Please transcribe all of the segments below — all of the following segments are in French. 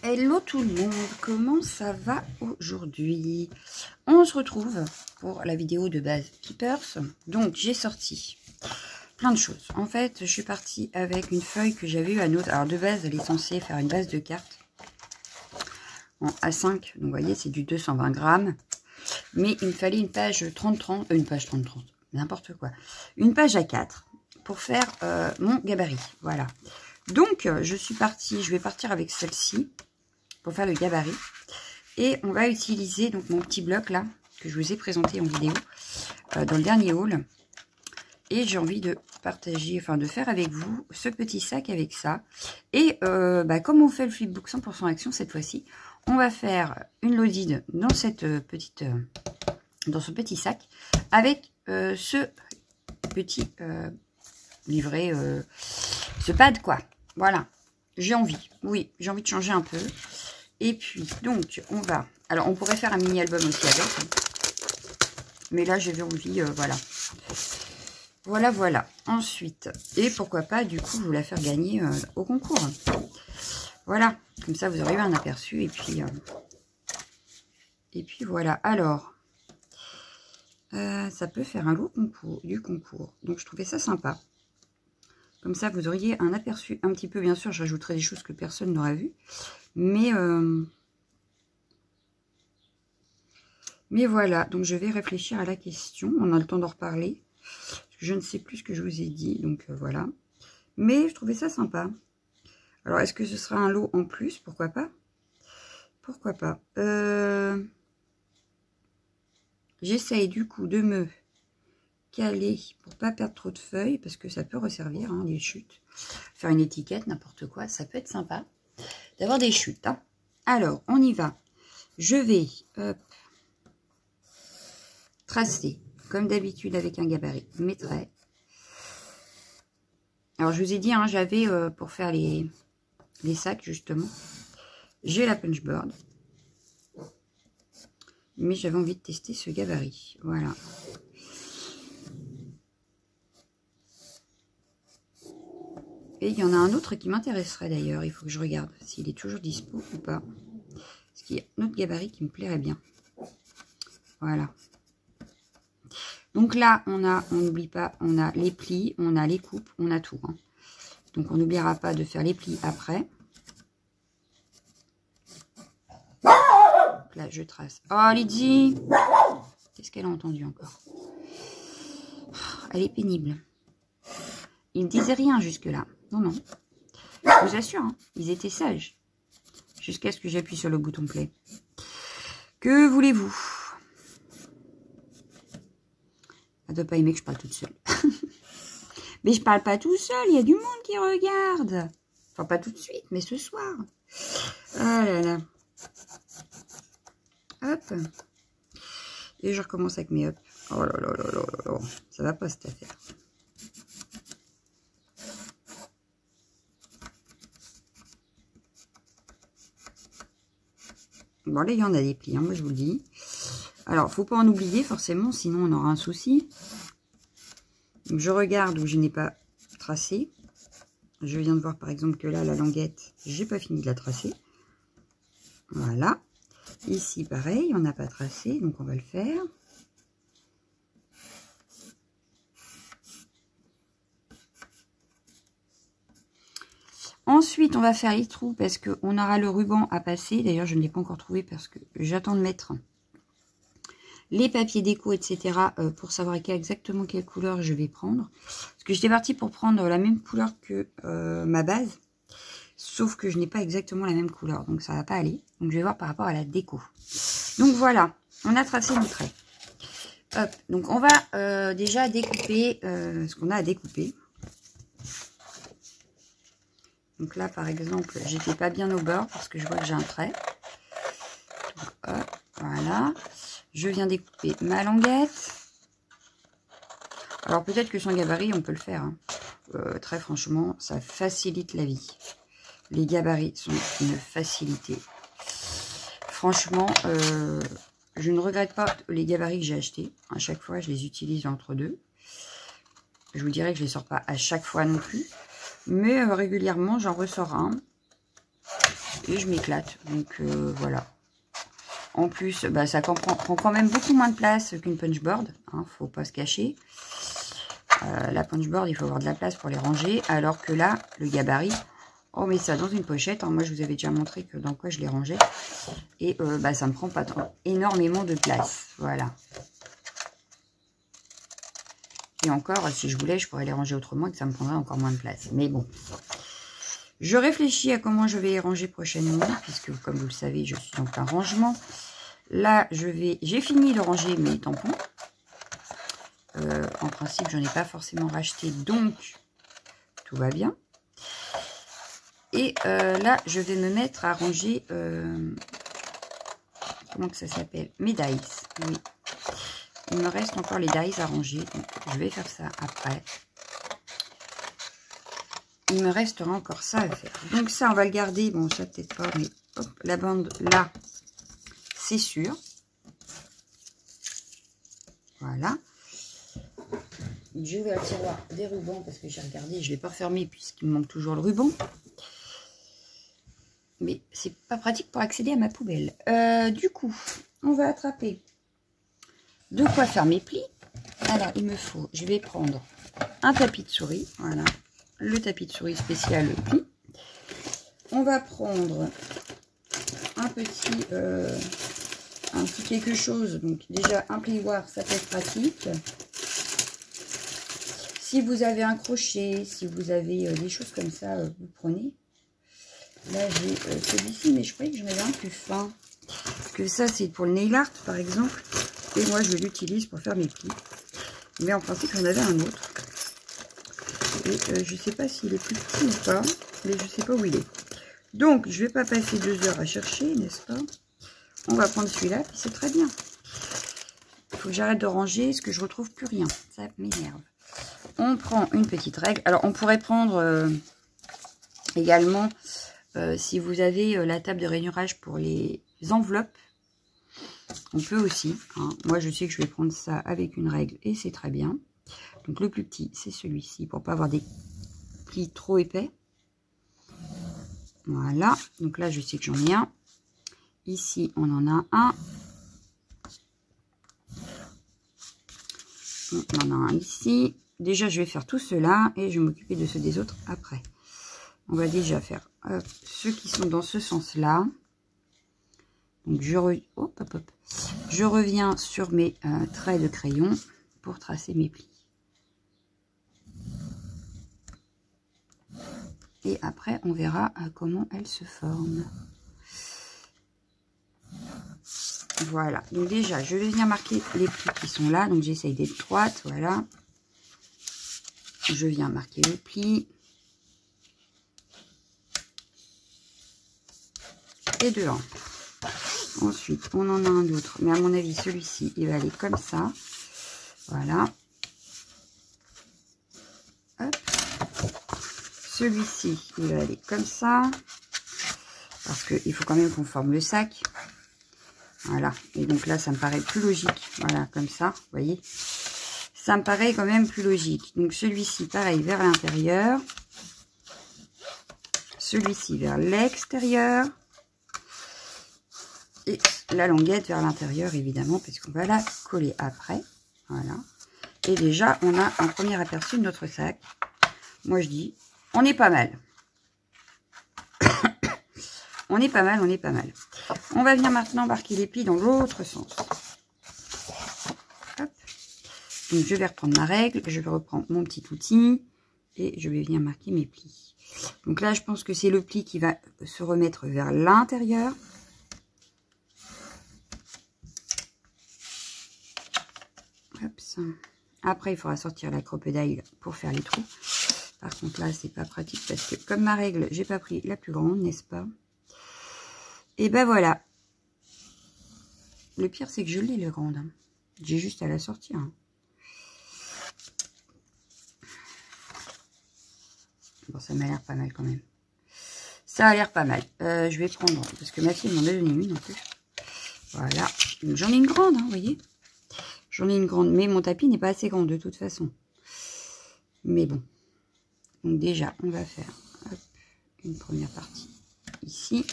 Hello tout le monde, comment ça va aujourd'hui? On se retrouve pour la vidéo de base Keepers. Donc j'ai sorti plein de choses. En fait, je suis partie avec une feuille que j'avais eu à note. Alors de base, elle est censée faire une base de cartes en A5. Donc vous voyez, c'est du 220 grammes. Mais il me fallait une page 30-30, une page 30-30, n'importe quoi. Une page A4 pour faire mon gabarit. Voilà. Donc je suis partie, je vais partir avec celle-ci pour faire le gabarit. Et on va utiliser donc mon petit bloc là, que je vous ai présenté en vidéo dans le dernier haul. Et j'ai envie de partager, enfin de faire avec vous ce petit sac avec ça. Et comme on fait le flipbook 100% action cette fois-ci, on va faire une loaded dans cette dans ce petit sac avec ce petit livret, ce pad quoi. Voilà, j'ai envie, oui, j'ai envie de changer un peu. Et puis, donc, on va... Alors, on pourrait faire un mini-album aussi avec. Mais là, j'avais envie, voilà. Voilà. Ensuite, et pourquoi pas, du coup, vous la faire gagner au concours. Voilà. Comme ça, vous aurez eu un aperçu. Et puis voilà. Alors, ça peut faire un lot du concours. Donc, je trouvais ça sympa. Comme ça, vous auriez un aperçu un petit peu. Bien sûr, je rajouterai des choses que personne n'aura vues. Mais voilà, donc je vais réfléchir à la question. On a le temps d'en reparler. Je ne sais plus ce que je vous ai dit, donc voilà. Mais je trouvais ça sympa. Alors, est-ce que ce sera un lot en plus? Pourquoi pas? Pourquoi pas? J'essaye du coup de me caler pour pas perdre trop de feuilles, parce que ça peut resservir, hein, les chutes. Faire une étiquette, n'importe quoi, ça peut être sympa d'avoir des chutes. Hein. Alors, on y va. Je vais tracer, comme d'habitude avec un gabarit, mes traits. Alors, je vous ai dit, hein, j'avais, pour faire les sacs, justement, j'ai la punchboard. Mais j'avais envie de tester ce gabarit. Voilà. Et il y en a un autre qui m'intéresserait d'ailleurs. Il faut que je regarde s'il est toujours dispo ou pas. Parce qu'il y a un autre gabarit qui me plairait bien. Voilà. Donc là, on n'oublie pas, on a les plis, on a les coupes, on a tout. Hein. Donc on n'oubliera pas de faire les plis après. Donc là, je trace. Oh, Lydie! Qu'est-ce qu'elle a entendu encore? Elle est pénible. Ils ne disaient rien jusque-là. Non. Je vous assure, hein, ils étaient sages. Jusqu'à ce que j'appuie sur le bouton play. Que voulez-vous? Elle ne doit pas aimer que je parle toute seule. Mais je parle pas tout seul, il y a du monde qui regarde. Enfin, pas tout de suite, mais ce soir. Ah là là. Hop. Et je recommence avec mes hop. Oh là là là là là. Ça va pas cette affaire. Bon, là, il y en a des plis, hein, moi je vous le dis. Alors, faut pas en oublier forcément, sinon on aura un souci. Donc, je regarde où je n'ai pas tracé. Je viens de voir par exemple que là, la languette, j'ai pas fini de la tracer. Voilà. Ici, pareil, on n'a pas tracé, donc on va le faire. Ensuite, on va faire les trous parce qu'on aura le ruban à passer. D'ailleurs, je ne l'ai pas encore trouvé parce que j'attends de mettre les papiers déco, etc. Pour savoir exactement quelle couleur je vais prendre. Parce que j'étais partie pour prendre la même couleur que ma base. Sauf que je n'ai pas exactement la même couleur. Donc, ça ne va pas aller. Donc, je vais voir par rapport à la déco. Donc, voilà. On a tracé nos traits. Hop. Donc, on va déjà découper ce qu'on a à découper. Donc là, par exemple, j'étais pas bien au bord parce que je vois que j'ai un trait. Donc, hop, voilà. Je viens découper ma languette. Alors, peut-être que sans gabarit, on peut le faire. Hein. Très franchement, ça facilite la vie. Les gabarits sont une facilité. Franchement, je ne regrette pas les gabarits que j'ai achetés. À chaque fois, je les utilise entre deux. Je vous dirais que je ne les sors pas à chaque fois non plus. Mais régulièrement, j'en ressors un. et je m'éclate. Donc voilà. En plus, bah, ça prend quand même beaucoup moins de place qu'une punchboard. Hein, faut pas se cacher. La punchboard, il faut avoir de la place pour les ranger. Alors que là, le gabarit, on met ça dans une pochette. Hein, moi, je vous avais déjà montré que dans quoi je les rangeais. Et bah, ça ne me prend pas énormément de place. Voilà. Et encore, si je voulais, je pourrais les ranger autrement et que ça me prendrait encore moins de place. Mais bon. Je réfléchis à comment je vais les ranger prochainement. Puisque, comme vous le savez, je suis en plein rangement. Là, j'ai fini de ranger mes tampons. En principe, je n'en ai pas forcément racheté. Donc, tout va bien. Et là, je vais me mettre à ranger... comment que ça s'appelle? Mes dies. Oui. Il me reste encore les dies à ranger. Donc, je vais faire ça après. Il me restera encore ça à faire. Donc, ça, on va le garder. Bon, ça, peut-être pas. Mais hop, la bande, là, c'est sûr. Voilà. Je vais au tiroir des rubans parce que j'ai regardé. Je ne l'ai pas refermé puisqu'il me manque toujours le ruban. Mais c'est pas pratique pour accéder à ma poubelle. Du coup, on va attraper de quoi faire mes plis. Alors, il me faut, je vais prendre un tapis de souris. Voilà, le tapis de souris spécial pli. On va prendre un petit quelque chose. Donc, déjà, un plioir, ça peut être pratique. Si vous avez un crochet, si vous avez des choses comme ça, vous prenez. Là, j'ai celui-ci, mais je croyais que j'en avais un plus fin. Parce que ça, c'est pour le nail art, par exemple. Et moi, je l'utilise pour faire mes plis. Mais en principe, j'en avais un autre. Et je ne sais pas s'il est plus petit ou pas. Mais je ne sais pas où il est. Donc, je ne vais pas passer 2 heures à chercher, n'est-ce pas? On va prendre celui-là, puis c'est très bien. Il faut que j'arrête de ranger, parce que je ne retrouve plus rien. Ça m'énerve. On prend une petite règle. Alors, on pourrait prendre également... si vous avez la table de rainurage pour les enveloppes, on peut aussi. Hein. Moi, je sais que je vais prendre ça avec une règle et c'est très bien. Donc, le plus petit, c'est celui-ci pour pas avoir des plis trop épais. Voilà. Donc là, je sais que j'en ai un. Ici, on en a un. On en a un ici. Déjà, je vais faire tout cela et je vais m'occuper de ceux des autres après. On va déjà faire ceux qui sont dans ce sens-là. Donc, je reviens sur mes traits de crayon pour tracer mes plis. Et après, on verra comment elles se forment. Voilà. Donc, déjà, je vais venir marquer les plis qui sont là. Donc, j'essaye d'être droite. Voilà. Je viens marquer le pli. Et devant. Ensuite, on en a un autre. Mais à mon avis, celui-ci, il va aller comme ça. Voilà. Hop. Celui-ci, il va aller comme ça. Parce qu'il faut quand même qu'on forme le sac. Voilà. Et donc là, ça me paraît plus logique. Voilà, comme ça. Vous voyez. Ça me paraît quand même plus logique. Donc celui-ci, pareil, vers l'intérieur. Celui-ci vers l'extérieur. Et la languette vers l'intérieur, évidemment, parce qu'on va la coller après. Voilà. Et déjà, on a un premier aperçu de notre sac. Moi, je dis, on est pas mal. On est pas mal, on est pas mal. On va venir maintenant marquer les plis dans l'autre sens. Hop. Donc, je vais reprendre ma règle. Je vais reprendre mon petit outil. Et je vais venir marquer mes plis. Donc là, je pense que c'est le pli qui va se remettre vers l'intérieur. Après, il faudra sortir la crocodile pour faire les trous. Par contre, là, c'est pas pratique parce que comme ma règle, j'ai pas pris la plus grande, n'est-ce pas? Et ben voilà. Le pire, c'est que je l'ai, le grande. J'ai juste à la sortir. Bon, ça m'a l'air pas mal quand même. Ça a l'air pas mal. Je vais prendre, parce que ma fille m'en a donné une en plus. Voilà. J'en ai une grande, hein, vous voyez. J'en ai une grande, mais mon tapis n'est pas assez grand de toute façon. Mais bon. Donc déjà, on va faire hop, une première partie ici.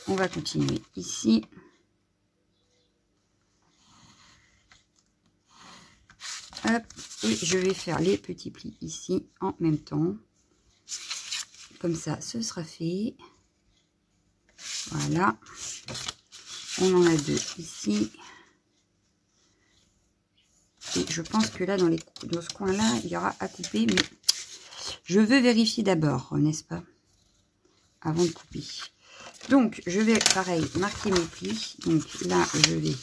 on va continuer ici. Hop, et je vais faire les petits plis ici en même temps. Comme ça, ce sera fait. Voilà. On en a 2 ici. Et je pense que là, dans ce coin-là, il y aura à couper. Mais je veux vérifier d'abord, n'est-ce pas? Avant de couper. Donc, je vais, pareil, marquer mes plis. Donc là, je vais...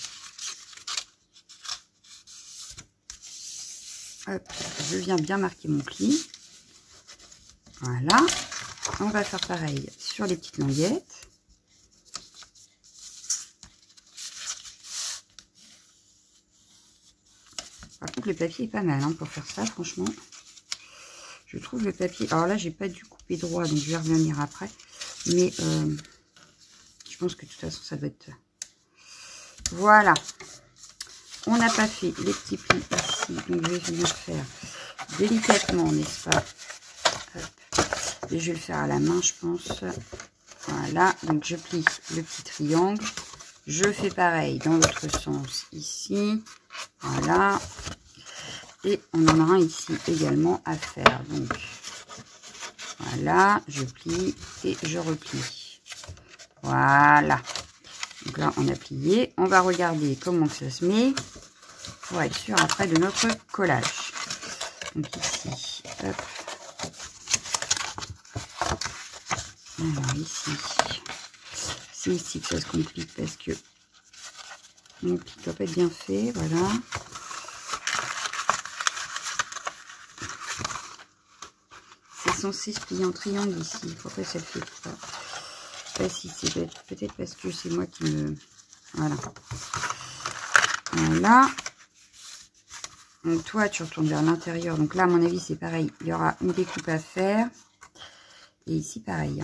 Hop, je viens bien marquer mon pli. Voilà. On va faire pareil sur les petites languettes. Par contre, le papier est pas mal hein, pour faire ça, franchement. Je trouve le papier... Alors là, j'ai pas dû couper droit, donc je vais revenir après. Mais je pense que de toute façon, ça doit être... Voilà. On n'a pas fait les petits plis ici, donc je vais venir faire délicatement, n'est-ce pas? Hop. Et je vais le faire à la main, je pense. Voilà, donc je plie le petit triangle. Je fais pareil dans l'autre sens ici. Voilà. Et on en a un ici également à faire. Donc, voilà, je plie et je replie. Voilà. Donc là, on a plié. On va regarder comment ça se met pour être sûr après de notre collage. Donc ici, hop. Alors ici, c'est ici que ça se complique parce que mon pli doit pas être bien fait. Voilà. C'est censé se plier en triangle ici. Pourquoi ça le fait pas? Pas si c'est peut-être parce que c'est moi qui me... Voilà. Voilà. Donc toi, tu retournes vers l'intérieur. Donc là, à mon avis, c'est pareil. Il y aura une découpe à faire. Et ici, pareil.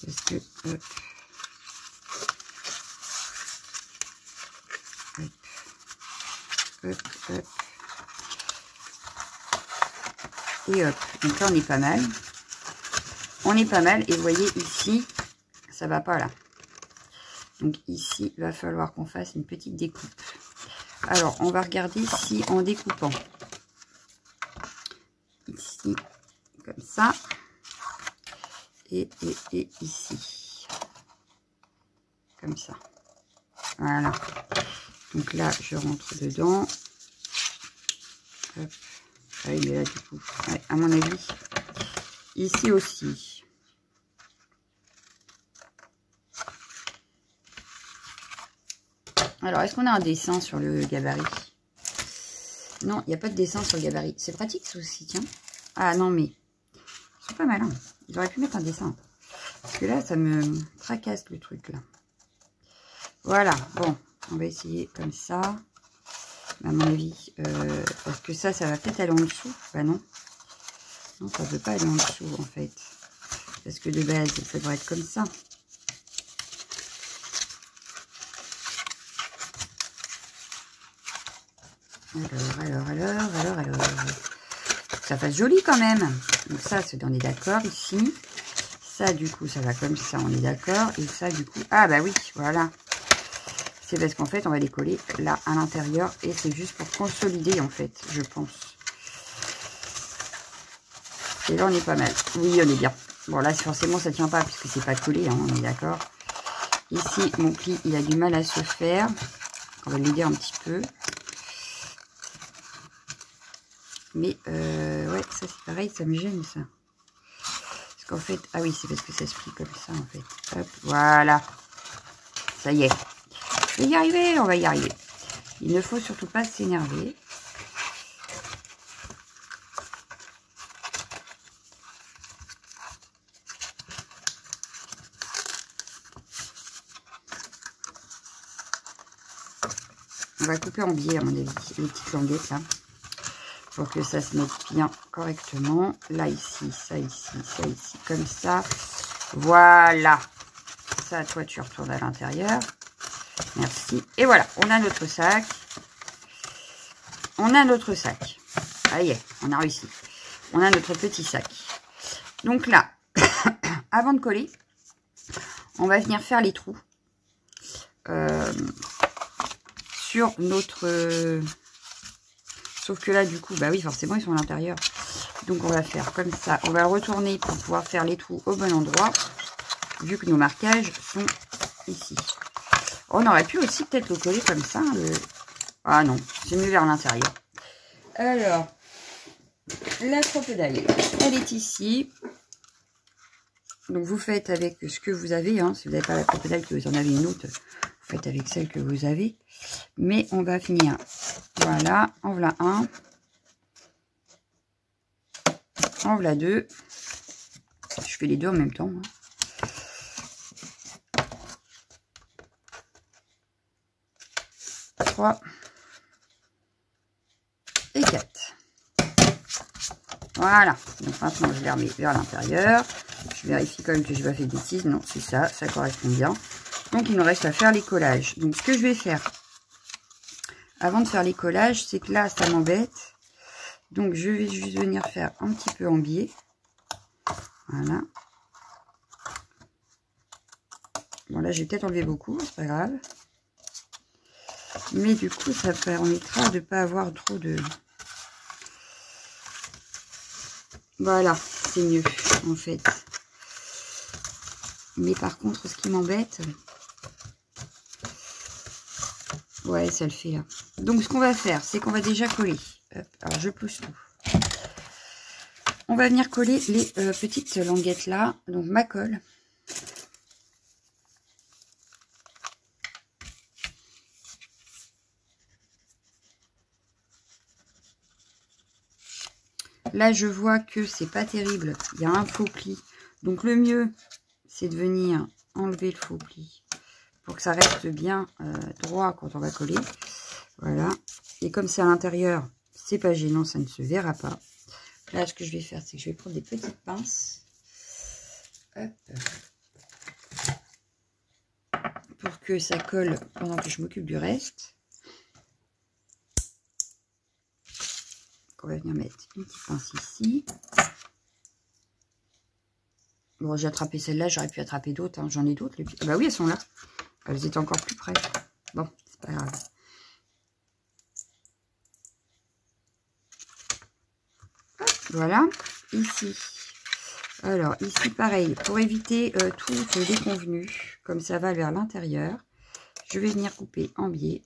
Parce que... Hop. Hop. Hop, hop. Et hop. Donc là, on est pas mal. On est pas mal. Et vous voyez, ici, ça va pas là. Donc ici, il va falloir qu'on fasse une petite découpe. Alors, on va regarder si en découpant, ici, comme ça, et ici, comme ça. Voilà. Donc là, je rentre dedans. Hop. Ah oui, mais là, du coup, ouais, à mon avis, ici aussi. Alors, est-ce qu'on a un dessin sur le gabarit? Non, il n'y a pas de dessin sur le gabarit. C'est pratique, ça aussi, tiens. Ah non, mais c'est pas malin. Ils auraient pu mettre un dessin. Parce que là, ça me tracasse le truc, là. Voilà, bon. On va essayer comme ça. À mon avis, parce que ça va peut-être aller en dessous. Bah non. Non, ça ne peut pas aller en dessous, en fait. Parce que de base, ça devrait être comme ça. Alors. Ça fasse joli quand même. Donc ça, on est d'accord ici. Ça, du coup, ça va comme ça, on est d'accord. Et ça, du coup... Ah bah oui, voilà. C'est parce qu'en fait, on va les coller là, à l'intérieur. Et c'est juste pour consolider, en fait, je pense. Et là, on est pas mal. Oui, on est bien. Bon, là, forcément, ça tient pas puisque c'est pas collé, hein, on est d'accord. Ici, mon pli, il a du mal à se faire. On va l'aider un petit peu. Mais, ouais, ça, c'est pareil, ça me gêne, ça. Parce qu'en fait... Ah oui, c'est parce que ça se plie comme ça, en fait. Hop, voilà. Ça y est. Je vais y arriver, on va y arriver. Il ne faut surtout pas s'énerver. On va couper en biais, à mon avis, les petites languettes, là. Pour que ça se mette bien correctement. Là, ici, ça ici, comme ça. Voilà. Ça, toi, tu retournes à l'intérieur. Merci. Et voilà, on a notre sac. On a notre sac. Ça y est, on a réussi. On a notre petit sac. Donc là, avant de coller, on va venir faire les trous sur notre... sauf que là, du coup, bah oui, forcément, ils sont à l'intérieur. Donc, on va faire comme ça. On va le retourner pour pouvoir faire les trous au bon endroit, vu que nos marquages sont ici. On aurait pu aussi peut-être le coller comme ça. Ah non, c'est mieux vers l'intérieur. Alors, la crocodile, elle est ici. Donc, vous faites avec ce que vous avez. Hein. Si vous n'avez pas la crocodile, que vous en avez une autre, vous faites avec celle que vous avez. Mais on va finir. Voilà, en voilà un. En voilà deux. Je fais les deux en même temps. Hein. 3 et 4. Voilà. Donc maintenant, je les remets vers l'intérieur. Je vérifie quand même que je n'ai pas fait de bêtises. Non, c'est ça. Ça correspond bien. Donc, il nous reste à faire les collages. Donc, ce que je vais faire avant de faire les collages, c'est que là, ça m'embête. Donc, je vais juste venir faire un petit peu en biais. Voilà. Bon, là, j'ai peut-être enlevé beaucoup. C'est pas grave. Mais du coup, ça permettra de ne pas avoir trop de... Voilà, c'est mieux, en fait. Mais par contre, ce qui m'embête... Ouais, ça le fait, là. Donc, ce qu'on va faire, c'est qu'on va déjà coller. Hop, alors, je pousse tout. On va venir coller les petites languettes, là. Donc, ma colle. Là, je vois que c'est pas terrible. Il y a un faux pli. Donc, le mieux, c'est de venir enlever le faux pli pour que ça reste bien droit quand on va coller. Voilà. Et comme c'est à l'intérieur, c'est pas gênant, ça ne se verra pas. Là, ce que je vais faire, c'est que je vais prendre des petites pinces. Hop. Pour que ça colle pendant que je m'occupe du reste. On va venir mettre une petite pince ici. Bon, j'ai attrapé celle-là, j'aurais pu attraper d'autres. Hein. J'en ai d'autres. Ah bah oui, elles sont là. Elles étaient encore plus près. Bon, c'est pas grave. Hop, voilà. Ici. Alors, ici, pareil. Pour éviter tout le déconvenu, comme ça va vers l'intérieur, je vais venir couper en biais.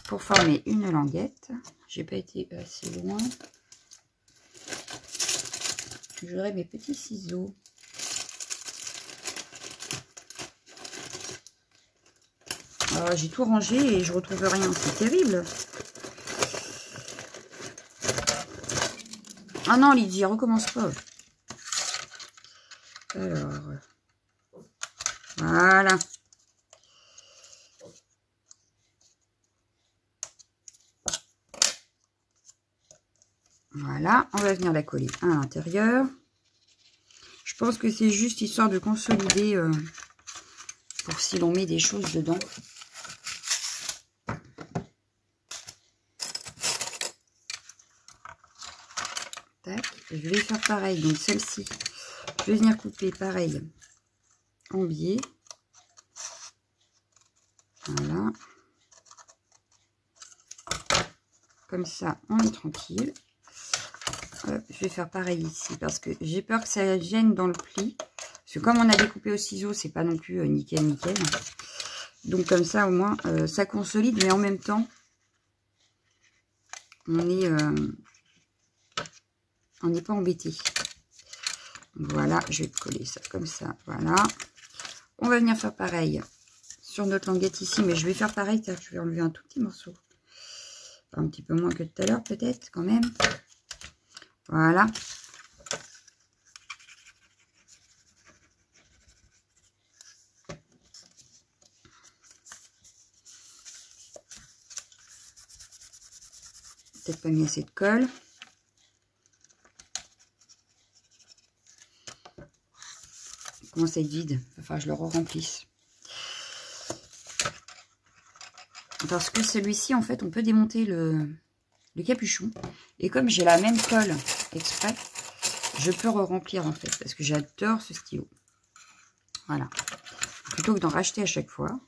Pour former une languette. J'ai pas été assez loin. J'aurai mes petits ciseaux. J'ai tout rangé et je retrouve rien. C'est terrible. Ah non, Lydie, recommence pas. Alors. Voilà. Voilà, on va venir la coller à l'intérieur. Je pense que c'est juste histoire de consolider pour si l'on met des choses dedans. Tac, je vais faire pareil. Donc celle-ci, je vais venir couper pareil en biais. Voilà. Comme ça, on est tranquille. Hop, je vais faire pareil ici parce que j'ai peur que ça gêne dans le pli. Parce que comme on a découpé au ciseau, c'est pas non plus nickel. Donc comme ça, au moins, ça consolide, mais en même temps, on n'est pas embêté. Voilà, je vais coller ça comme ça. Voilà. On va venir faire pareil sur notre languette ici, mais je vais faire pareil. Je vais enlever un tout petit morceau. Un petit peu moins que tout à l'heure, peut-être, quand même. Voilà. Peut-être pas mis assez de colle. Il commence à être vide. Il va falloir que je le remplisse. Parce que celui-ci, en fait, on peut démonter le capuchon. Et comme j'ai la même colle exprès, je peux re-remplir en fait, parce que j'adore ce stylo. Voilà. Plutôt que d'en racheter à chaque fois,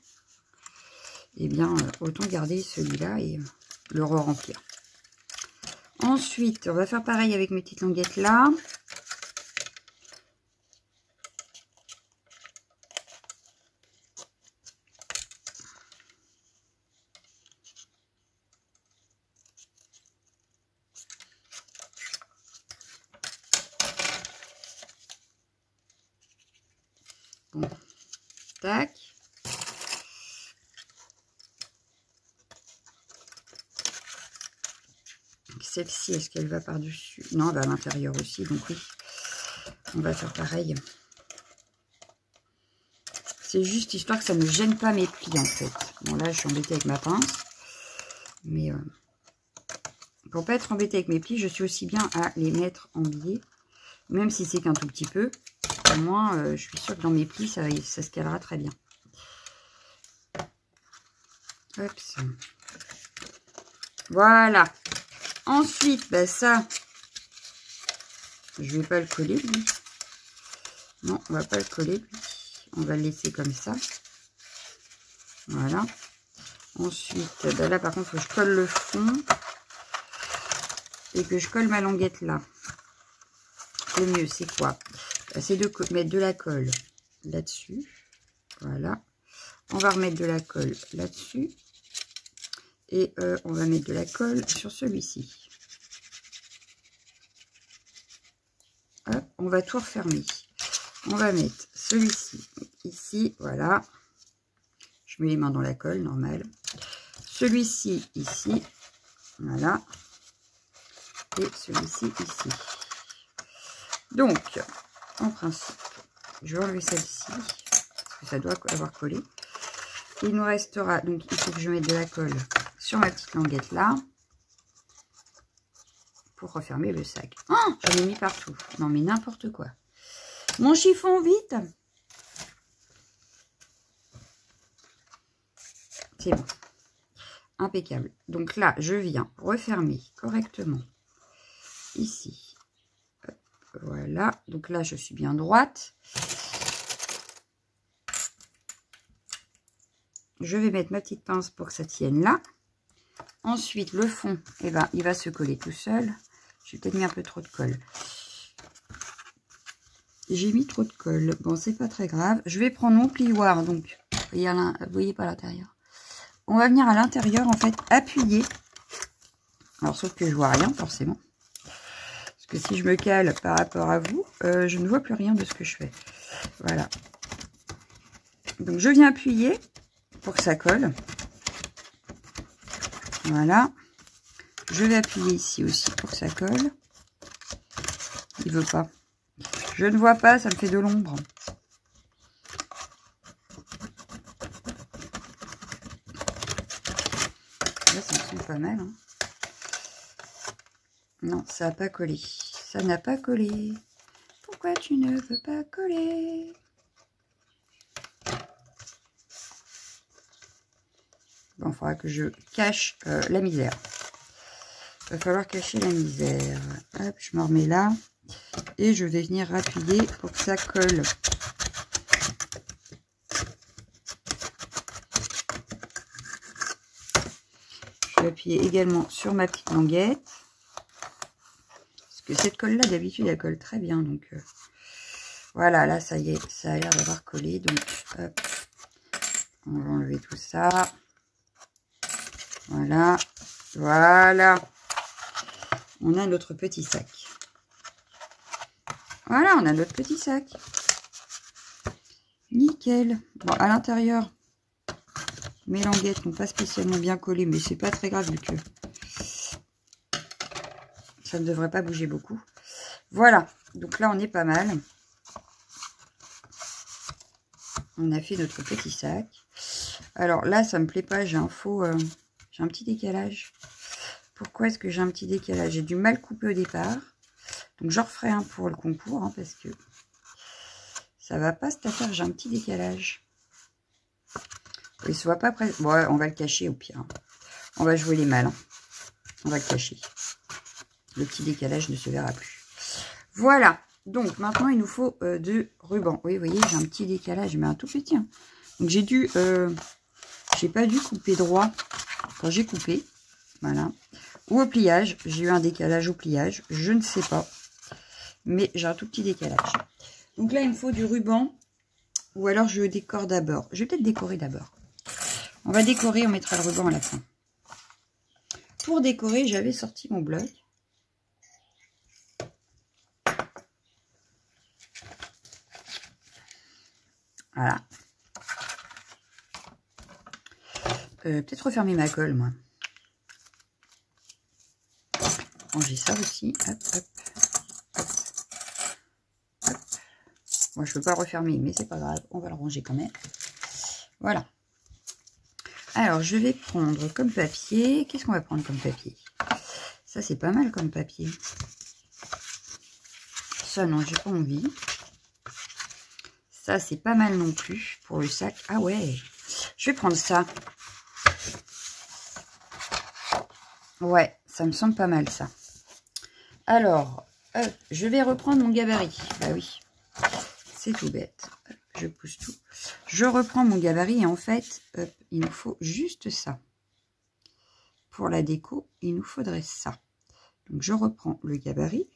eh bien, autant garder celui-là et le re-remplir. Ensuite, on va faire pareil avec mes petites languettes là. Bon, tac. Celle-ci, est-ce qu'elle va par-dessus? Non, elle va à l'intérieur aussi, donc oui. On va faire pareil. C'est juste histoire que ça ne gêne pas mes plis, en fait. Bon, là, je suis embêtée avec ma pince. Mais pour pas être embêtée avec mes plis, je suis aussi bien à les mettre en biais. Même si c'est qu'un tout petit peu. Au moins, je suis sûre que dans mes plis, ça se calera très bien. Hop. Voilà. Ensuite, bah ça, je vais pas le coller, lui. Non, on va pas le coller, lui. On va le laisser comme ça. Voilà. Ensuite, bah là, par contre, il faut que je colle le fond. Et que je colle ma languette là. Le mieux, c'est quoi? C'est de mettre de la colle là-dessus. Voilà. On va remettre de la colle là-dessus. Et on va mettre de la colle sur celui-ci. On va tout refermer. On va mettre celui-ci ici, voilà. Je mets les mains dans la colle, normal. Celui-ci ici, voilà. Et celui-ci ici. Donc, en principe, je vais enlever celle-ci, parce que ça doit avoir collé. Il nous restera, donc il faut que je mette de la colle sur ma petite languette là, pour refermer le sac. Oh, j'en ai mis partout. Non mais n'importe quoi. Mon chiffon, vite. C'est bon. Impeccable. Donc là, je viens refermer correctement ici. Hop, voilà. Donc là, je suis bien droite. Je vais mettre ma petite pince pour que ça tienne là. Ensuite, le fond, eh ben, il va se coller tout seul. J'ai peut-être mis un peu trop de colle. J'ai mis trop de colle. Bon, c'est pas très grave. Je vais prendre mon plioir. Donc, vous voyez pas à l'intérieur. On va venir à l'intérieur, en fait, appuyer. Alors, sauf que je vois rien, forcément. Parce que si je me cale par rapport à vous, je ne vois plus rien de ce que je fais. Voilà. Donc, je viens appuyer pour que ça colle. Voilà. Je vais appuyer ici aussi pour que ça colle. Il veut pas. Je ne vois pas, ça me fait de l'ombre. Là, ça me semble pas mal. Hein. Non, ça n'a pas collé. Ça n'a pas collé. Pourquoi tu ne veux pas coller? Bon, il faudra que je cache la misère. Il va falloir cacher la misère. Hop, je me remets là. Et je vais venir appuyer pour que ça colle. Je vais appuyer également sur ma petite languette. Parce que cette colle-là, d'habitude, elle colle très bien. Donc, voilà, là, ça y est, ça a l'air d'avoir collé. Donc, hop, on va enlever tout ça. Voilà, voilà. On a notre petit sac. Voilà, on a notre petit sac. Nickel. Bon, à l'intérieur, mes languettes n'ont pas spécialement bien collé, mais c'est pas très grave vu que ça ne devrait pas bouger beaucoup. Voilà, donc là on est pas mal. On a fait notre petit sac. Alors là, ça me plaît pas, j'ai un faux... j'ai un petit décalage. Pourquoi est-ce que j'ai un petit décalage? J'ai du mal coupé au départ. Donc j'en referai un pour le concours, hein, parce que ça va pas cette affaire, j'ai un petit décalage. Il se voit pas près. Bon, on va le cacher au pire. On va jouer les malins. On va le cacher. Le petit décalage ne se verra plus. Voilà. Donc, maintenant, il nous faut de ruban. Oui, vous voyez, j'ai un petit décalage, mais un tout petit. Hein. Donc, j'ai dû... j'ai pas dû couper droit quand j'ai coupé. Voilà. Ou au pliage. J'ai eu un décalage au pliage. Je ne sais pas. Mais j'ai un tout petit décalage. Donc là, il me faut du ruban. Ou alors, je décore d'abord. Je vais peut-être décorer d'abord. On va décorer, on mettra le ruban à la fin. Pour décorer, j'avais sorti mon bloc. Voilà. Peut-être refermer ma colle, moi. Ranger ça aussi. Hop, hop, hop, hop. Moi, je ne peux pas le refermer, mais c'est pas grave. On va le ranger quand même. Voilà. Alors, je vais prendre comme papier. Qu'est-ce qu'on va prendre comme papier? Ça, c'est pas mal comme papier. Ça, non, j'ai pas envie. Ça, c'est pas mal non plus pour le sac. Ah ouais, je vais prendre ça. Ouais, ça me semble pas mal, ça. Alors, je vais reprendre mon gabarit. Bah oui, c'est tout bête. Je pousse tout. Je reprends mon gabarit et en fait, il nous faut juste ça. Pour la déco, il nous faudrait ça. Donc, je reprends le gabarit.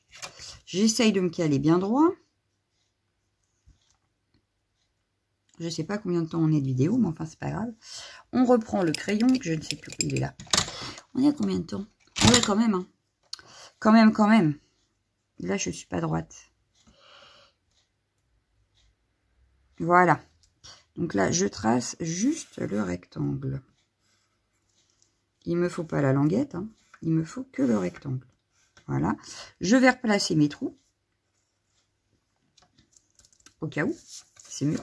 J'essaye de me caler bien droit. Je ne sais pas combien de temps on est de vidéo, mais enfin, c'est pas grave. On reprend le crayon, que je ne sais plus, il est là. On est à combien de temps? Ouais, quand même, hein. Quand même. Là, je ne suis pas droite. Voilà. Donc là, je trace juste le rectangle. Il ne me faut pas la languette, hein. Il me faut que le rectangle. Voilà. Je vais replacer mes trous. Au cas où, c'est mieux.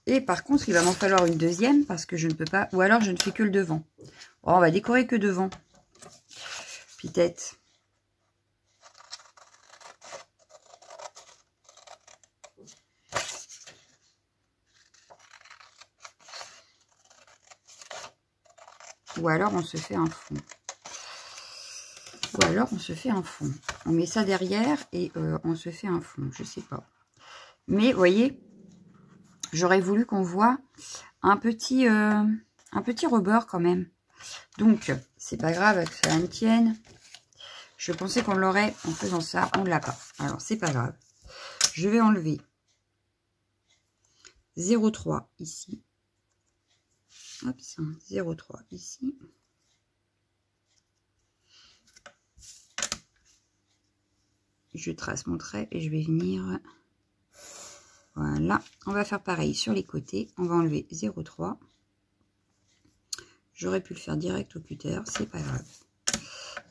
Et par contre, il va m'en falloir une deuxième parce que je ne peux pas... Ou alors, je ne fais que le devant. Oh, on va décorer que devant. Peut-être. Ou alors, on se fait un fond. Ou alors, on se fait un fond. On met ça derrière et on se fait un fond. Je sais pas. Mais, vous voyez, j'aurais voulu qu'on voit un petit rebord quand même. Donc, c'est pas grave que ça me tienne. Je pensais qu'on l'aurait en faisant ça. On ne l'a pas. Alors, c'est pas grave. Je vais enlever 0,3 ici. Hop, 0,3 ici. Je trace mon trait et je vais venir... Voilà. On va faire pareil sur les côtés. On va enlever 0,3. J'aurais pu le faire direct au cutter. C'est pas grave.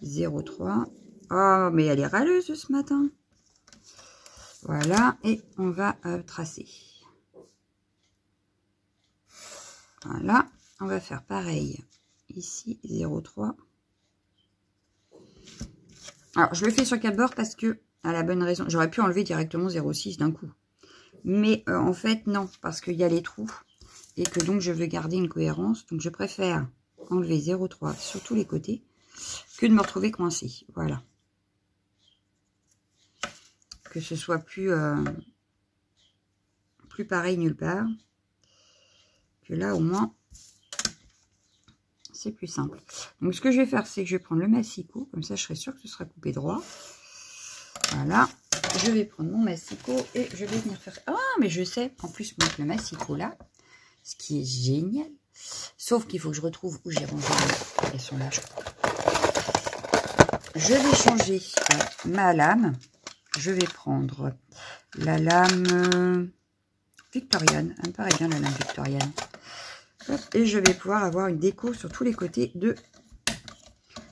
0,3. Oh, mais elle est râleuse ce matin. Voilà. Et on va tracer. Voilà. On va faire pareil. Ici, 0,3. Alors, je le fais sur 4 bords parce que, à la bonne raison, j'aurais pu enlever directement 0,6 d'un coup. Mais en fait, non, parce qu'il y a les trous. Et que donc, je veux garder une cohérence. Donc, je préfère enlever 0,3 sur tous les côtés que de me retrouver coincée. Voilà. Que ce soit plus pareil nulle part. Que là, au moins, c'est plus simple. Donc, ce que je vais faire, c'est que je vais prendre le massicot. Comme ça, je serai sûre que ce sera coupé droit. Voilà. Je vais prendre mon massicot et je vais venir faire... Ah, mais je sais, en plus, mettre le massicot là. Ce qui est génial. Sauf qu'il faut que je retrouve où j'ai rangé. Elles sont là, je crois. Je vais changer ma lame. Je vais prendre la lame victorienne. Elle me paraît bien, la lame victorienne. Et je vais pouvoir avoir une déco sur tous les côtés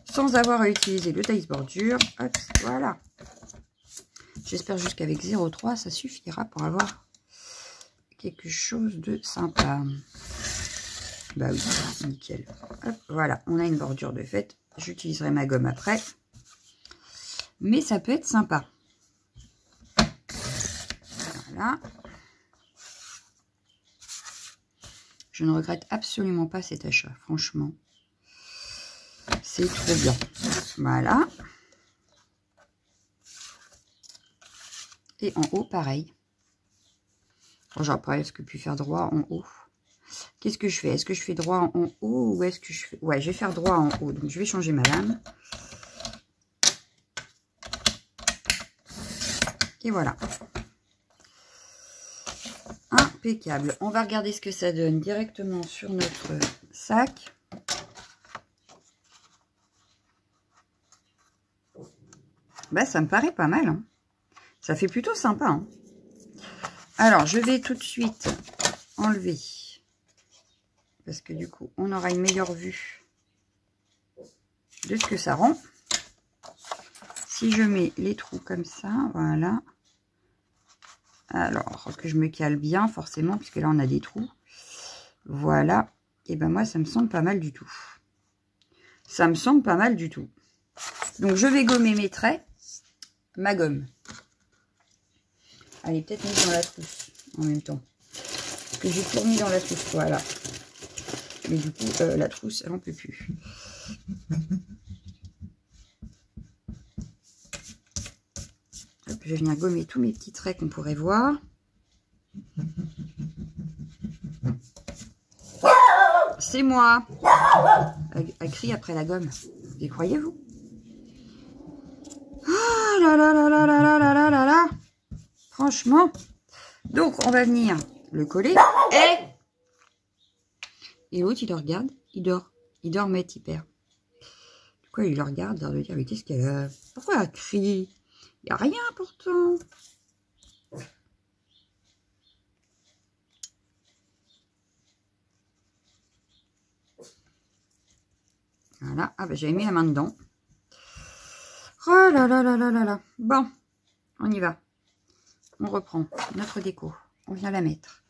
sans avoir à utiliser le dice bordure. Hop, voilà. J'espère juste qu'avec 0,3, ça suffira pour avoir quelque chose de sympa. Bah oui, nickel. Hop, voilà, on a une bordure de fait. J'utiliserai ma gomme après. Mais ça peut être sympa. Voilà. Je ne regrette absolument pas cet achat, franchement. C'est trop bien. Voilà. Et en haut, pareil. Bon, j'aurais presque pu faire droit en haut. Qu'est-ce que je fais? Est-ce que je fais droit en haut ou est-ce que je fais... Ouais, je vais faire droit en haut. Donc, je vais changer ma lame. Et voilà. Impeccable. On va regarder ce que ça donne directement sur notre sac. Bah, ça me paraît pas mal. Hein. Ça fait plutôt sympa. Hein. Alors, je vais tout de suite enlever. Parce que du coup, on aura une meilleure vue de ce que ça rend. Si je mets les trous comme ça, voilà. Alors, que je me cale bien, forcément, puisque là, on a des trous. Voilà. Et ben moi, ça me semble pas mal du tout. Ça me semble pas mal du tout. Donc, je vais gommer mes traits. Ma gomme. Elle est peut-être mise dans la trousse en même temps. Parce que j'ai tout remis dans la trousse, voilà. Mais du coup, la trousse, elle n'en peut plus. Hop, je vais venir gommer tous mes petits traits qu'on pourrait voir. C'est moi. Elle crie après la gomme. Y croyez-vous? Ah là là là là là là là là là là. Franchement. Donc, on va venir le coller. Et l'autre, il le regarde. Il dort. Il dormait, il perd. Du coup, il le regarde, l'air de dire, mais qu'est-ce qu'elle a? Pourquoi elle crie? Il n'y a rien pourtant. Voilà. Ah ben j'avais mis la main dedans. Oh là là là là là là. Bon, on y va. On reprend notre déco. On vient la mettre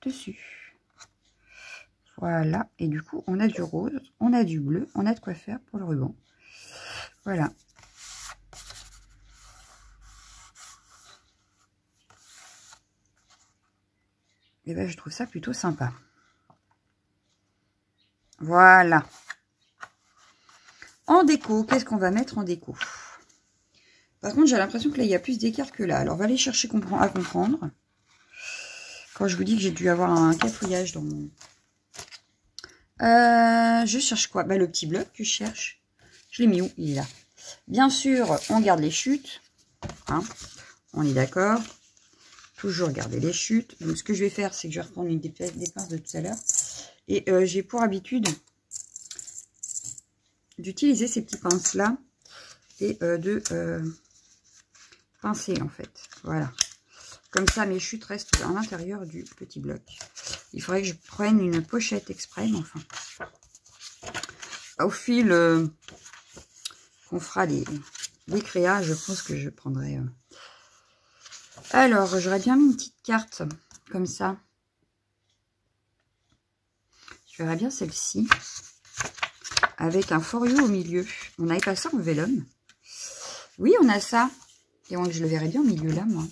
dessus. Voilà. Et du coup, on a du rose, on a du bleu, on a de quoi faire pour le ruban. Voilà. Et ben je trouve ça plutôt sympa. Voilà. En déco, qu'est-ce qu'on va mettre en déco? Par contre, j'ai l'impression que là, il y a plus d'écart que là. Alors, on va aller chercher à comprendre. Quand je vous dis que j'ai dû avoir un cafouillage dans mon... je cherche quoi? Bah, le petit bloc que je cherche. Je l'ai mis où? Il est là. Bien sûr, on garde les chutes. Hein, on est d'accord. Toujours garder les chutes. Donc, ce que je vais faire, c'est que je vais reprendre une des pinces de tout à l'heure. Et j'ai pour habitude d'utiliser ces petits pinces-là et de pincer, en fait. Voilà. Comme ça, mes chutes restent à l'intérieur du petit bloc. Il faudrait que je prenne une pochette exprès, mais enfin. Au fil qu'on fera les créas, je pense que je prendrai... Alors, j'aurais bien mis une petite carte, comme ça. Je verrais bien celle-ci. Avec un for you au milieu. On n'avait pas ça en vélum. Oui, on a ça. Et je le verrais bien au milieu, là, moi.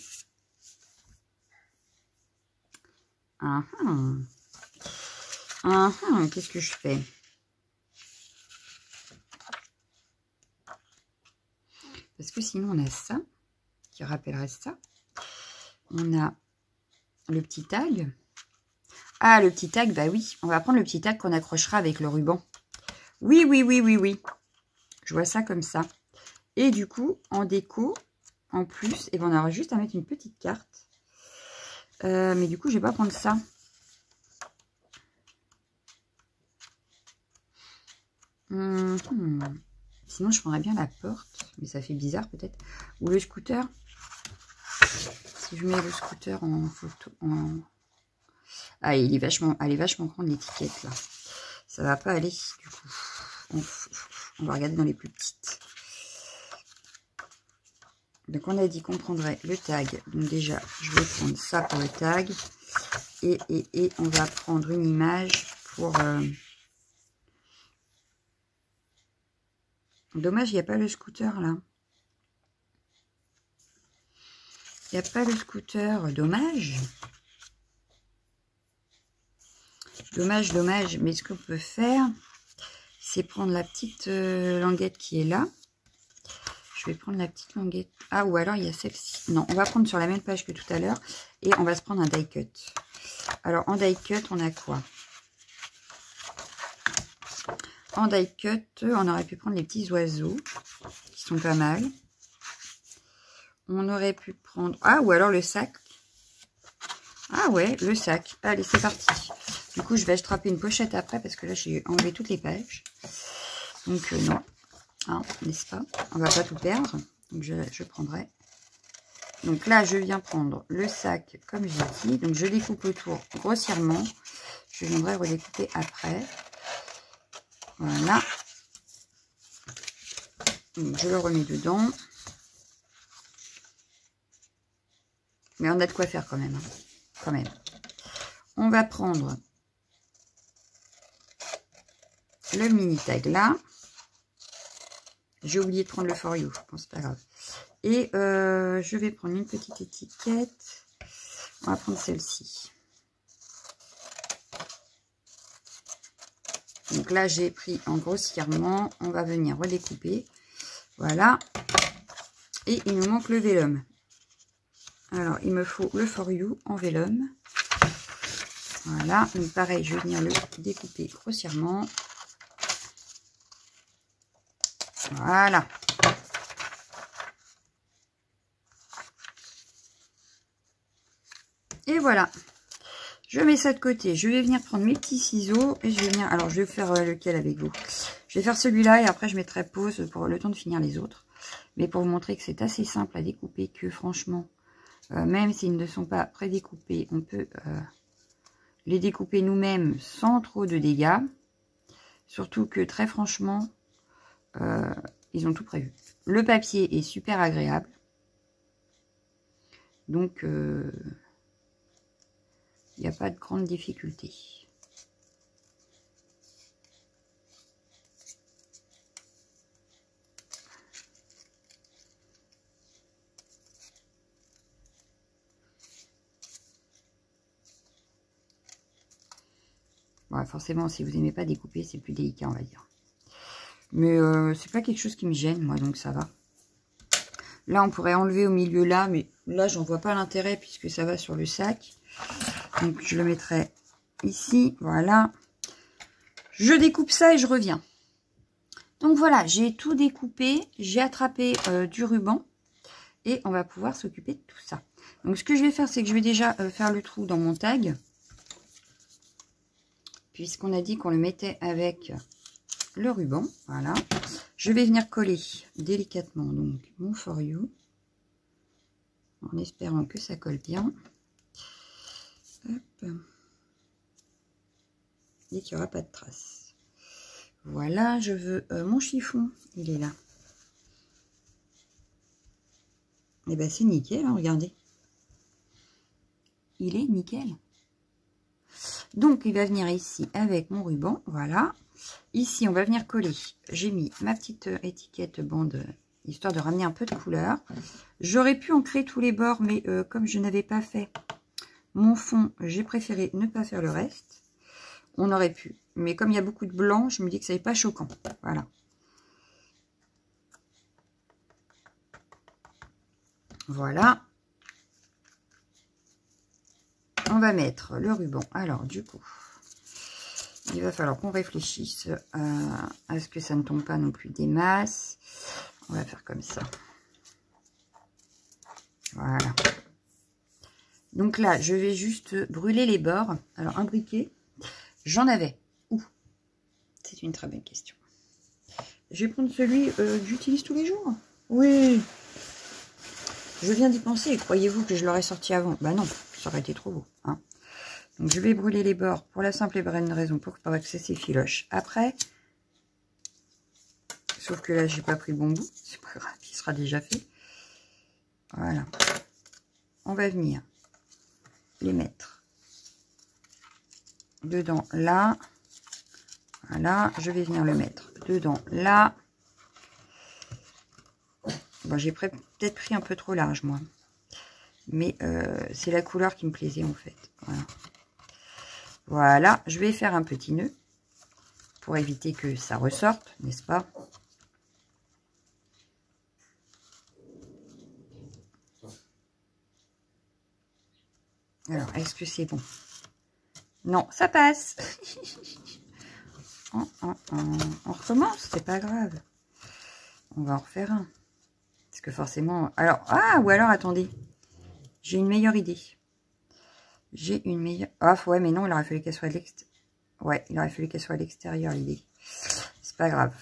Qu'est-ce que je fais? Parce que sinon, on a ça, qui rappellerait ça. On a le petit tag. Ah, le petit tag, bah oui. On va prendre le petit tag qu'on accrochera avec le ruban. Oui, oui, oui, oui, oui. Je vois ça comme ça. Et du coup, en déco, en plus, et ben on aura juste à mettre une petite carte. Mais du coup, je vais pas prendre ça. Sinon, je prendrais bien la porte. Mais ça fait bizarre peut-être. Ou le scooter. Si je mets le scooter en photo... Ah, elle est vachement grande l'étiquette là. Ça va pas aller du coup. On va regarder dans les plus petites. Donc on a dit qu'on prendrait le tag. Donc déjà, je vais prendre ça pour le tag. Et on va prendre une image pour... Dommage, il n'y a pas le scooter là. Il n'y a pas le scooter. Dommage. Dommage, dommage. Mais ce qu'on peut faire, c'est prendre la petite languette qui est là. Je vais prendre la petite languette. Ah, ou alors il y a celle-ci. Non, on va prendre sur la même page que tout à l'heure. Et on va se prendre un die cut. Alors, en die cut, on a quoi? En die cut, on aurait pu prendre les petits oiseaux. Qui sont pas mal. On aurait pu prendre... Ah, ou alors le sac. Ah ouais, le sac. Allez, c'est parti. Du coup, je vais attraper une pochette après. Parce que là, j'ai enlevé toutes les pages. Donc, non. Hein, n'est-ce pas? On va pas tout perdre. Donc, je prendrai. Donc là, je viens prendre le sac, comme j'ai dit. Donc, je découpe autour grossièrement. Je viendrai redécouper après. Voilà. Donc, je le remets dedans. Mais on a de quoi faire quand même. Hein. Quand même. On va prendre le mini tag là. J'ai oublié de prendre le for you. Bon, c'est pas grave. Et je vais prendre une petite étiquette. On va prendre celle-ci. Donc là, j'ai pris en grossièrement. On va venir redécouper. Voilà. Et il nous manque le vellum. Alors, il me faut le for you en vellum. Voilà. Donc pareil, je vais venir le découper grossièrement. Voilà. Et voilà. Je mets ça de côté. Je vais venir prendre mes petits ciseaux. Et je vais venir... Alors, je vais faire lequel avec vous? Je vais faire celui-là et après, je mettrai pause pour le temps de finir les autres. Mais pour vous montrer que c'est assez simple à découper, que franchement, même s'ils ne sont pas prédécoupés, on peut les découper nous-mêmes sans trop de dégâts. Surtout que, très franchement, ils ont tout prévu. Le papier est super agréable. Donc... il n'y a pas de grande difficulté. Bon, forcément, si vous n'aimez pas découper, c'est plus délicat, on va dire. Mais c'est pas quelque chose qui me gêne, moi, donc ça va. Là, on pourrait enlever au milieu là, mais là, j'en vois pas l'intérêt puisque ça va sur le sac. Donc, je le mettrai ici, voilà. Je découpe ça et je reviens. Donc, voilà, j'ai tout découpé. J'ai attrapé du ruban. Et on va pouvoir s'occuper de tout ça. Donc, ce que je vais faire, c'est que je vais déjà faire le trou dans mon tag. Puisqu'on a dit qu'on le mettait avec le ruban. Voilà. Je vais venir coller délicatement donc mon for you. En espérant que ça colle bien. Hop. Et qu'il n'y aura pas de traces. Voilà, je veux mon chiffon. Il est là. Et bien c'est nickel, hein, regardez. Il est nickel. Donc il va venir ici avec mon ruban. Voilà. Ici on va venir coller. J'ai mis ma petite étiquette bande. Histoire de ramener un peu de couleur. J'aurais pu en créer tous les bords. Mais comme je n'avais pas fait mon fond, j'ai préféré ne pas faire le reste. On aurait pu. Mais comme il y a beaucoup de blanc, je me dis que ça n'est pas choquant. Voilà. Voilà. On va mettre le ruban. Alors, du coup, il va falloir qu'on réfléchisse à ce que ça ne tombe pas non plus des masses. On va faire comme ça. Voilà. Donc là, je vais juste brûler les bords. Alors, un briquet, j'en avais. Où? C'est une très bonne question. Je vais prendre celui que j'utilise tous les jours. Oui. Je viens d'y penser. Croyez-vous que je l'aurais sorti avant? Bah non, ça aurait été trop beau. Hein. Donc, je vais brûler les bords pour la simple et bonne raison pour pas que ça s'effiloche. Après, sauf que là, j'ai pas pris le bon bout. C'est pas grave, il sera déjà fait. Voilà. On va venir les mettre dedans là. Voilà, je vais venir le mettre dedans là. Bon, j'ai peut-être pris un peu trop large moi. Mais c'est la couleur qui me plaisait en fait. Voilà. Voilà, je vais faire un petit nœud pour éviter que ça ressorte, n'est-ce pas? Alors, est-ce que c'est bon? Non, ça passe. On recommence, c'est pas grave. On va en refaire un. Parce que forcément... Alors, ou alors, attendez. J'ai une meilleure idée. J'ai une meilleure... ouais, mais non, il aurait fallu qu'elle soit à l'extérieur. Ouais, il aurait fallu qu'elle soit à l'extérieur, l'idée. C'est pas grave.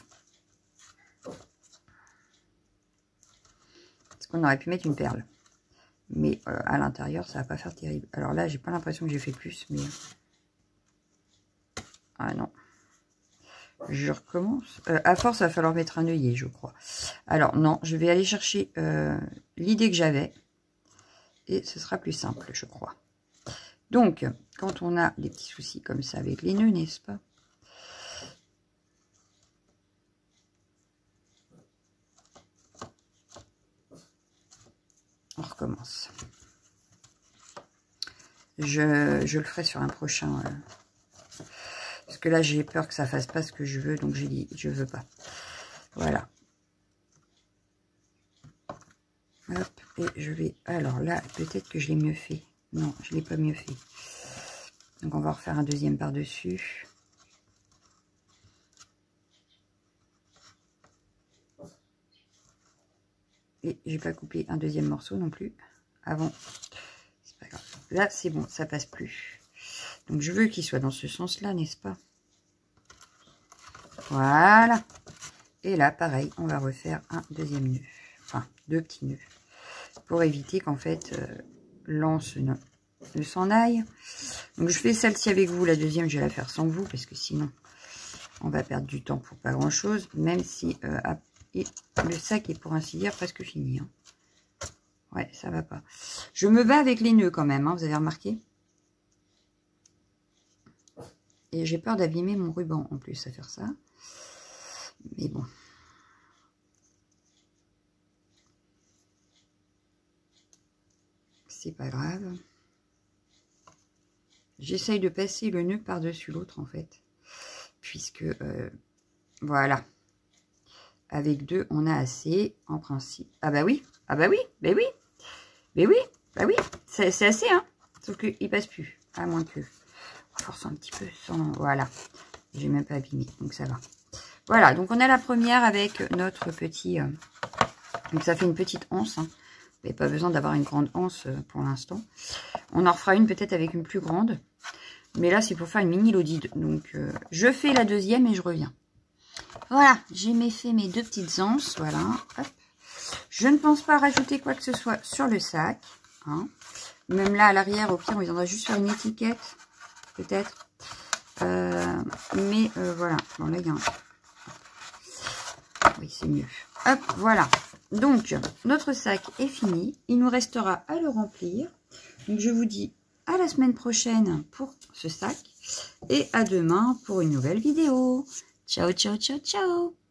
Parce qu'on aurait pu mettre une perle. Mais à l'intérieur, ça va pas faire terrible. Alors là, j'ai pas l'impression que j'ai fait plus, mais... Ah non. Je recommence. À force, il va falloir mettre un œillet, je crois. Alors, non, je vais aller chercher l'idée que j'avais. Et ce sera plus simple, je crois. Donc, quand on a des petits soucis comme ça avec les nœuds, n'est-ce pas? On recommence. Je le ferai sur un prochain... Parce que là, j'ai peur que ça fasse pas ce que je veux, donc j'ai dit, je veux pas. Voilà. Hop, et je vais... Alors là, peut-être que je l'ai mieux fait. Non, je l'ai pas mieux fait. Donc, on va refaire un deuxième par-dessus. Et j'ai pas coupé un deuxième morceau non plus. Avant. C'est pas grave. Là, c'est bon, ça passe plus. Donc, je veux qu'il soit dans ce sens-là, n'est-ce pas? Voilà. Et là, pareil, on va refaire un deuxième nœud. Enfin, 2 petits nœuds. Pour éviter qu'en fait, l'anse ne s'en aille. Donc, je fais celle-ci avec vous. La deuxième, je vais la faire sans vous. Parce que sinon, on va perdre du temps pour pas grand-chose. Même si le sac est, pour ainsi dire, presque fini. Hein. Ouais, ça va pas. Je me bats avec les nœuds quand même. Hein, vous avez remarqué? Et j'ai peur d'abîmer mon ruban en plus à faire ça. Mais bon. C'est pas grave. J'essaye de passer le nœud par-dessus l'autre en fait. Puisque, voilà. Avec 2, on a assez, en principe. Ah bah oui, bah oui. Bah oui, c'est assez, hein. Sauf qu'il passe plus. À moins que... On force un petit peu sans... Voilà. J'ai même pas abîmé, donc ça va. Voilà, donc on a la première avec notre petit... donc ça fait une petite anse. Hein. Vous n'avez pas besoin d'avoir une grande anse pour l'instant. On en refera une peut-être avec une plus grande. Mais là, c'est pour faire une mini lodide. Donc, je fais la deuxième et je reviens. Voilà, j'ai fait mes 2 petites anses. Voilà. Hop. Je ne pense pas rajouter quoi que ce soit sur le sac. Hein. Même là, à l'arrière, au pire, on viendra juste faire une étiquette. Peut-être. Mais voilà. Bon, là, il y a un... Oui, c'est mieux. Hop, voilà. Donc, notre sac est fini. Il nous restera à le remplir. Donc, je vous dis à la semaine prochaine pour ce sac. Et à demain pour une nouvelle vidéo. Ciao, ciao, ciao, ciao.